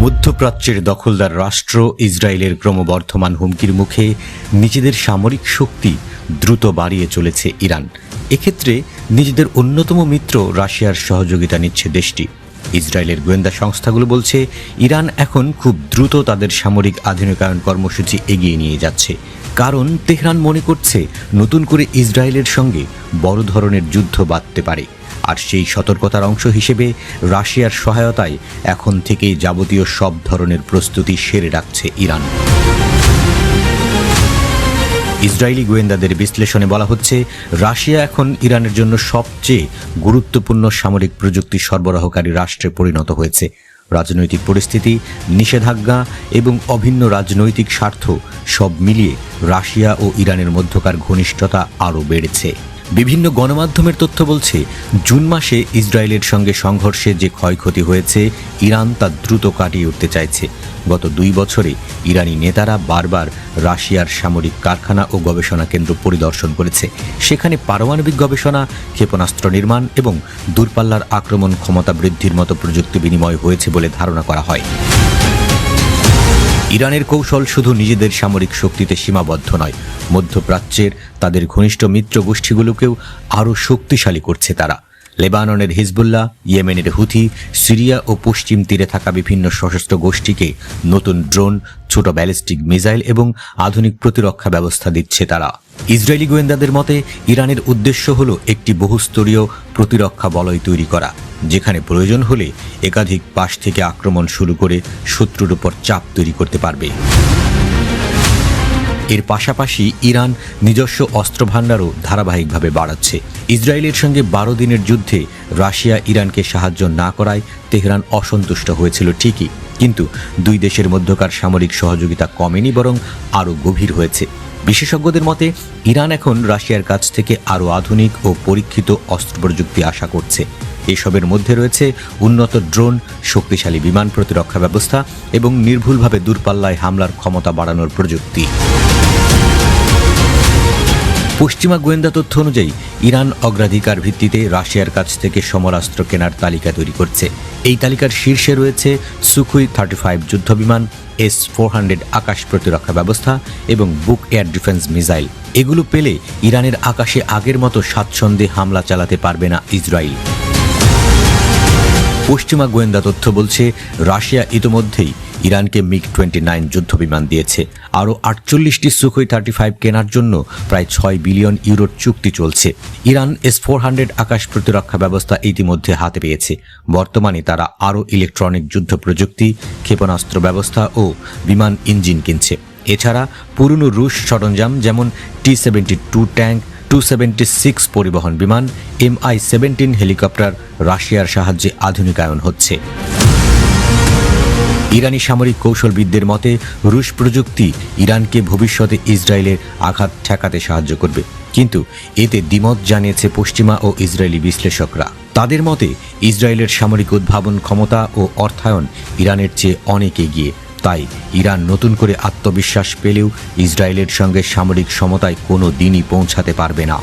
মধ্যপ্রাচ্যের দখলদার রাষ্ট্র ইসরায়েলের ক্রমবর্ধমান হুমকির মুখে নিজেদের সামরিক শক্তি দ্রুত বাড়িয়ে চলেছে ইরান। এক্ষেত্রে নিজেদের অন্যতম মিত্র রাশিয়ার সহযোগিতা নিচ্ছে দেশটি। ইসরায়েলের গোয়েন্দা সংস্থাগুলো বলছে ইরান এখন খুব দ্রুত তাদের সামরিক আধুনিকায়ন কর্মসূচি এগিয়ে নিয়ে যাচ্ছে, কারণ তেহরান মনে করছে নতুন করে ইসরায়েলের সঙ্গে বড় ধরনের যুদ্ধ বাঁধতে পারে। আর সেই সতর্কতার অংশ হিসেবে রাশিয়ার সহায়তায় এখন থেকেই যাবতীয় সব ধরনের প্রস্তুতি সেরে রাখছে ইরান। ইসরায়েলি গোয়েন্দাদের বিশ্লেষণে বলা হচ্ছে, রাশিয়া এখন ইরানের জন্য সবচেয়ে গুরুত্বপূর্ণ সামরিক প্রযুক্তি সরবরাহকারী রাষ্ট্রে পরিণত হয়েছে। রাজনৈতিক পরিস্থিতি, নিষেধাজ্ঞা এবং অভিন্ন রাজনৈতিক স্বার্থ সব মিলিয়ে রাশিয়া ও ইরানের মধ্যকার ঘনিষ্ঠতা আরও বেড়েছে। বিভিন্ন গণমাধ্যমের তথ্য বলছে, জুন মাসে ইসরায়েলের সঙ্গে সংঘর্ষে যে ক্ষয়ক্ষতি হয়েছে, ইরান তা দ্রুত কাটিয়ে উঠতে চাইছে। গত 2 বছরে ইরানি নেতারা বারবার রাশিয়ার সামরিক কারখানা ও গবেষণা কেন্দ্র পরিদর্শন করেছে। সেখানে পারমাণবিক গবেষণা, ক্ষেপণাস্ত্র নির্মাণ এবং দূরপাল্লার আক্রমণ ক্ষমতা বৃদ্ধির মতো প্রযুক্তি বিনিময় হয়েছে বলে ধারণা করা হয়। ইরানের কৌশল শুধু নিজেদের সামরিক শক্তিতে সীমাবদ্ধ নয়, মধ্যপ্রাচ্যের তাদের ঘনিষ্ঠ মিত্র গোষ্ঠীগুলোকেও আরও শক্তিশালী করছে তারা। লেবাননের হিজবুল্লাহ, ইয়েমেনের হুথি, সিরিয়া ও পশ্চিম তীরে থাকা বিভিন্ন সশস্ত্র গোষ্ঠীকে নতুন ড্রোন, ছোট ব্যালিস্টিক মিসাইল এবং আধুনিক প্রতিরক্ষা ব্যবস্থা দিচ্ছে তারা। ইসরায়েলি গোয়েন্দাদের মতে ইরানের উদ্দেশ্য হল একটি বহুস্তরীয় প্রতিরক্ষা বলয় তৈরি করা, যেখানে প্রয়োজন হলে একাধিক পাশ থেকে আক্রমণ শুরু করে শত্রুর উপর চাপ তৈরি করতে পারবে। এর পাশাপাশি ইরান নিজস্ব অস্ত্রভাণ্ডারও ধারাবাহিকভাবে বাড়াচ্ছে। ইসরায়েলের সঙ্গে 12 দিনের যুদ্ধে রাশিয়া ইরানকে সাহায্য না করায় তেহরান অসন্তুষ্ট হয়েছিল ঠিকই, কিন্তু দুই দেশের মধ্যকার সামরিক সহযোগিতা কমেনি, বরং আরও গভীর হয়েছে। বিশেষজ্ঞদের মতে ইরান এখন রাশিয়ার কাছ থেকে আরও আধুনিক ও পরীক্ষিত অস্ত্র প্রযুক্তি আশা করছে। এসবের মধ্যে রয়েছে উন্নত ড্রোন, শক্তিশালী বিমান প্রতিরক্ষা ব্যবস্থা এবং নির্ভুলভাবে দূরপাল্লায় হামলার ক্ষমতা বাড়ানোর প্রযুক্তি। পশ্চিমা গোয়েন্দা তথ্য অনুযায়ী ইরান অগ্রাধিকার ভিত্তিতে রাশিয়ার কাছ থেকে সমরাস্ত্র কেনার তালিকা তৈরি করছে। এই তালিকার শীর্ষে রয়েছে সুখোই 35 যুদ্ধবিমান, S-400 আকাশ প্রতিরক্ষা ব্যবস্থা এবং বুক এয়ার ডিফেন্স মিসাইল। এগুলো পেলে ইরানের আকাশে আগের মতো স্বাচ্ছন্দ্যে হামলা চালাতে পারবে না ইসরায়েল। পশ্চিমা গোয়েন্দা তথ্য বলছে, রাশিয়া ইতোমধ্যেই ইরানকে MiG-29 যুদ্ধবিমান দিয়েছে। আরও 48টি সুখোই 35 কেনার জন্য প্রায় 6 বিলিয়ন ইউরোর চুক্তি চলছে। ইরান S-400 আকাশ প্রতিরক্ষা ব্যবস্থা ইতিমধ্যে হাতে পেয়েছে। বর্তমানে তারা আরও ইলেকট্রনিক যুদ্ধ প্রযুক্তি, ক্ষেপণাস্ত্র ব্যবস্থা ও বিমান ইঞ্জিন কিনছে। এছাড়া পুরনো রুশ সরঞ্জাম যেমন T-72 ট্যাঙ্ক, Tu-76 পরিবহন বিমান, Mi-17 হেলিকপ্টার রাশিয়ার সাহায্যে আধুনিকায়ন হচ্ছে। ইরানি সামরিক কৌশলবিদদের মতে রুশ প্রযুক্তি ইরানকে ভবিষ্যতে ইসরায়েলের আঘাত ঠেকাতে সাহায্য করবে, কিন্তু এতে দ্বিমত জানিয়েছে পশ্চিমা ও ইসরায়েলি বিশ্লেষকরা। তাদের মতে ইসরায়েলের সামরিক উদ্ভাবন ক্ষমতা ও অর্থায়ন ইরানের চেয়ে অনেক এগিয়ে। তাই ইরান নতুন করে আত্মবিশ্বাস পেলেও ইসরায়েলের সঙ্গে সামরিক সমতায় কোনো দিনই পৌঁছাতে পারবে না।